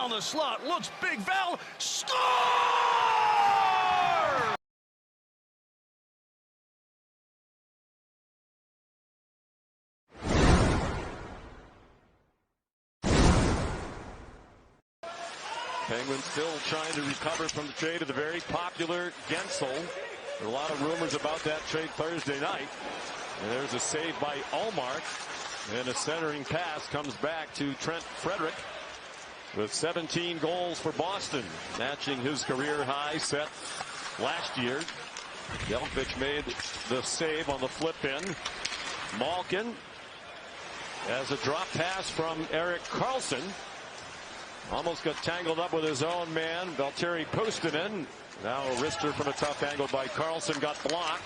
On the slot, looks big, Val, score! Penguins still trying to recover from the trade of the very popular Gensel. There are a lot of rumors about that trade Thursday night. And there's a save by Ullmark. And a centering pass comes back to Trent Frederick with 17 goals for Boston, matching his career high set last year. Delkovich made the save on the flip in. Malkin has a drop pass from Erik Karlsson. Almost got tangled up with his own man, Valtteri Puustinen. Now a wrister from a tough angle by Karlsson, got blocked.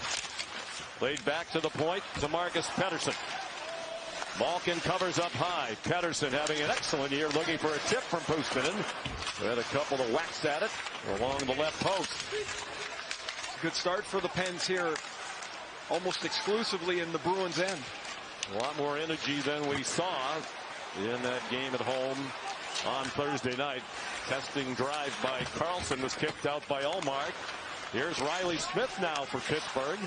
Played back to the point to Marcus Pettersson. Malkin covers up high. Pettersson having an excellent year, looking for a tip from Puustinen. Had a couple of whacks at it along the left post. Good start for the Pens here, almost exclusively in the Bruins' end. A lot more energy than we saw in that game at home on Thursday night. Testing drive by Karlsson was kicked out by Ullmark. Here's Riley Smith now for Pittsburgh.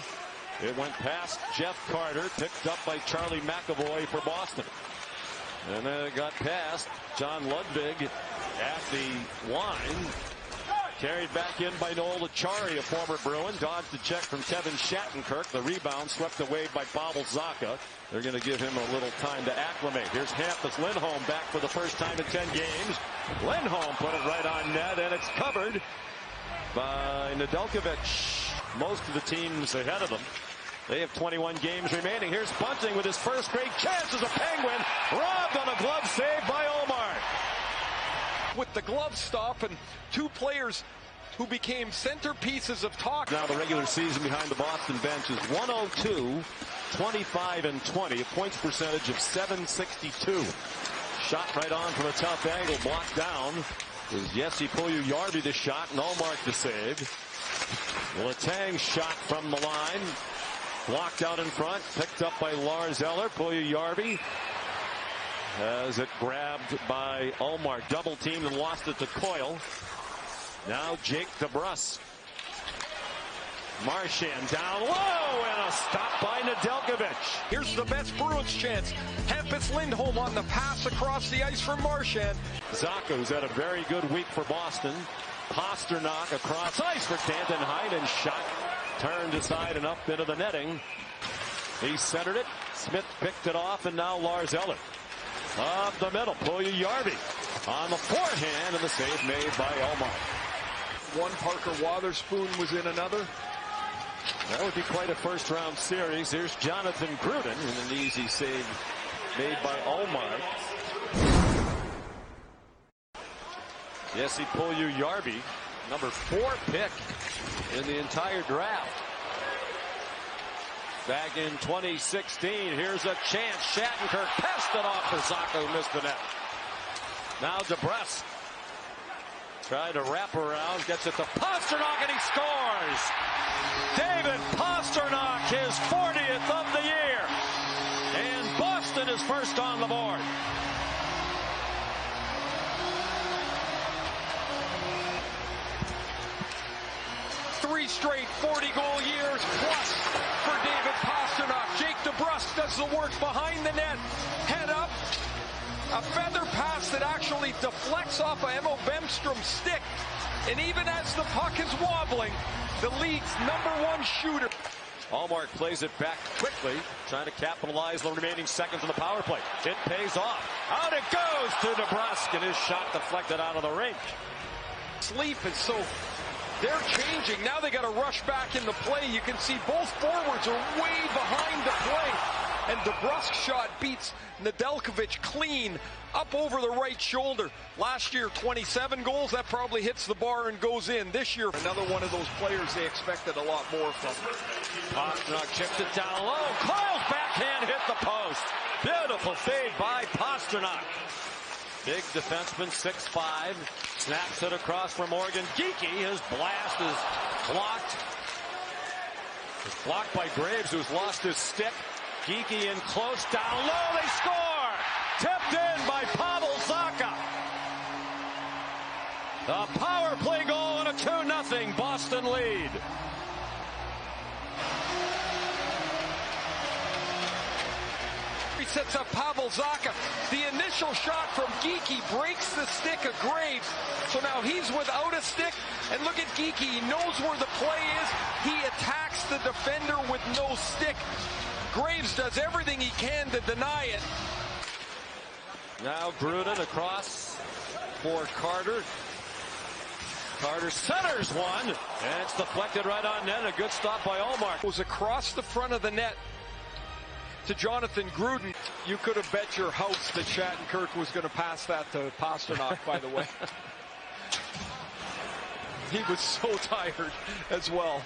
It went past Jeff Carter, picked up by Charlie McAvoy for Boston. And then it got past John Ludwig at the line. Carried back in by Noel Acciari, a former Bruin. Dodged a check from Kevin Shattenkirk. The rebound swept away by Pavel Zacha. They're going to give him a little time to acclimate. Here's Hampus Lindholm back for the first time in 10 games. Lindholm put it right on net, and it's covered by Nedeljkovic. Most of the teams ahead of them, they have 21 games remaining. Here's Bunting with his first great chance as a Penguin. Robbed on a glove save by Ullmark. With the glove stop and two players who became centerpieces of talk. Now the regular season behind the Boston bench is 102, 25 and 20, a points percentage of 762. Shot right on from a tough angle, blocked down. It was Jesse Puljujärvi the shot, and Ullmark the save. Letang shot from the line, blocked out in front, picked up by Lars Eller. Puljujärvi has it grabbed by Ullmark, double teamed and lost it to Coyle. Now Jake Debrask. Marchand down low, and a stop by Nedeljkovic. Here's the best Bruins chance. Hampus Lindholm on the pass across the ice from Marchand. Zacha, who's had a very good week for Boston. Pasternok across ice for Danton Heinen. Shot turned aside and up into the netting. He centered it. Smith picked it off, and now Lars Eller. Up the middle, Puljujärvi on the forehand, and the save made by Ullmark. One Parker Wotherspoon was in another. That would be quite a first-round series. Here's Jonathan Gruden, and an easy save made by Ullmark. Jesse Puljujärvi, number 4 pick in the entire draft. Back in 2016, here's a chance. Shattenkirk passed it off for Zacha, who missed the net. Now Debrask tried to wrap around, gets it to Pasternok, and he scores! David Pasternok, his 40th of the year. And Boston is first on the board. Three straight 40-goal years plus for David Pasternok. Jake Debrask does the work behind the net. Head up. A feather pass that actually deflects off of Emil Bemstrom's stick. And even as the puck is wobbling, the league's #1 shooter. Ullmark plays it back quickly, trying to capitalize the remaining seconds of the power play. It pays off. Out it goes to Debrask, and his shot deflected out of the rink. Sleep is so... They're changing. Now they got to rush back into play. You can see both forwards are way behind the play. And Debrusk's shot beats Nedeljkovic clean up over the right shoulder. Last year, 27 goals. That probably hits the bar and goes in. This year, another one of those players they expected a lot more from. Pasternok chipped it down low. Coyle's backhand hit the post. Beautiful save by Pasternok. Big defenseman, 6'5", snaps it across for Morgan Geekie. His blast is blocked. It's blocked by Graves, who's lost his stick. Geekie in close, down low, they score! Tipped in by Pavel Zacha. A power play goal and a 2-0 Boston lead. He sets up Pavел Zaha. The initial shot from Geekie breaks the stick of Graves. So now he's without a stick. And look at Geekie. He knows where the play is. He attacks the defender with no stick. Graves does everything he can to deny it. Now Gruden across for Carter. Carter centers one, and it's deflected right on net. A good stop by Omar. Goes across the front of the net to Jonathan Gruden. You could have bet your house that Shattenkirk was going to pass that to Pasternok, by the way. He was so tired as well.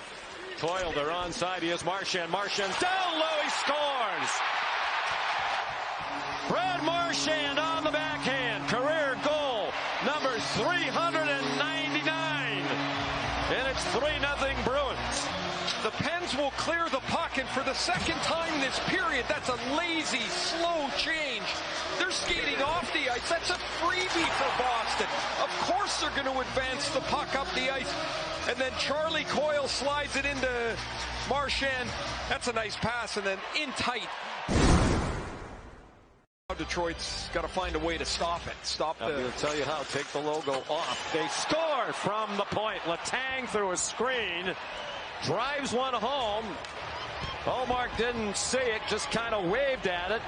Toiled, they're onside. He is Marshand. Marshand down low, he scores! Bрэd Marshand on the backhand. Career goal number 399. And it's 3-0 Bruins. The Pens will clear the puck, and for the second time this period, that's a lazy, slow change. They're skating off the ice. That's a freebie for Boston. Of course they're going to advance the puck up the ice. And then Charlie Coyle slides it into Marchand. That's a nice pass, and then in tight. Detroit's got to find a way to stop it. I'm going to tell you how. Take the logo off. They score from the point. Letang through a screen. Drives one home. Omar didn't see it, just kind of waved at it.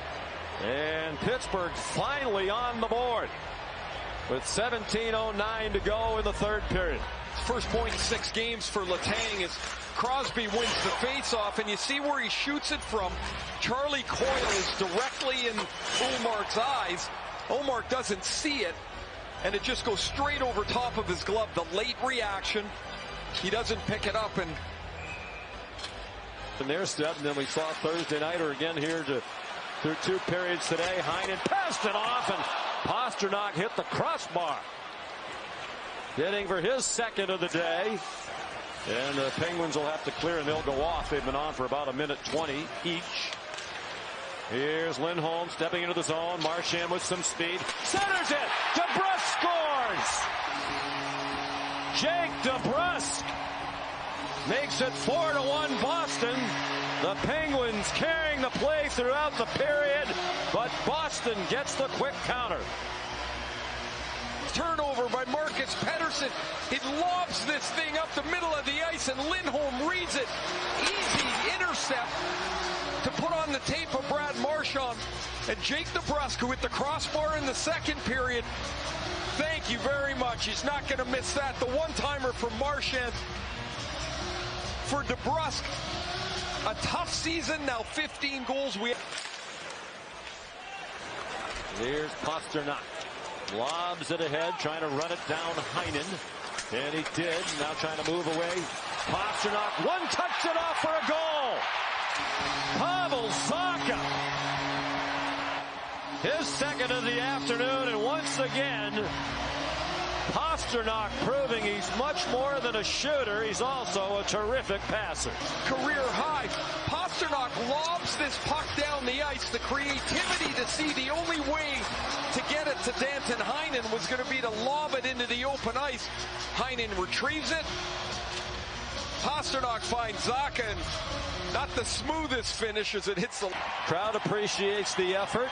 And Pittsburgh finally on the board with 17:09 to go in the third period. First point in 6 games for Letang as Crosby wins the faceoff, and you see where he shoots it from. Charlie Coyle is directly in Ullmark's eyes. Ullmark doesn't see it, and it just goes straight over top of his glove. The late reaction, he doesn't pick it up, and their step, and then we saw Thursday nighter again here through 2 periods today. Heinen passed it off, and Pasternok hit the crossbar, getting for his second of the day. And the Penguins will have to clear, and they'll go off. They've been on for about 1:20 each. Here's Lindholm stepping into the zone. Marchand with some speed. Centers it. Debrask scores. Jake Debrask makes it 4-1 Boston. The Penguins carrying the play throughout the period, but Boston gets the quick counter. Turnover by Marcus Pettersson. He lobs this thing up the middle of the ice, and Lindholm reads it. Easy intercept to put on the tape of Bрэd Marshand. And Jake Debrask, who hit the crossbar in the second period, thank you very much. He's not going to miss that. The one-timer from Marchand. For Debrask, a tough season, now 15 goals. Here's Pasternok. Lobs it ahead, trying to run it down Heinen. And he did. Now trying to move away. Pasternok, one touch it off for a goal. Pavел Zaha. His second of the afternoon, and once again, Pasternok proving he's much more than a shooter. He's also a terrific passer. Career high. Pasternok lobs this puck down the ice. The creativity to see the only way to get it to Danton Heinen was going to be to lob it into the open ice. Heinen retrieves it. Pasternok finds Zaha, and not the smoothest finish as it hits the... Crowd appreciates the effort.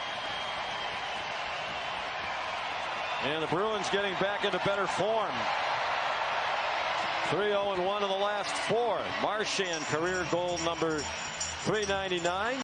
And the Bruins getting back into better form. 3-0-1 in the last 4. Marchand career goal number 399.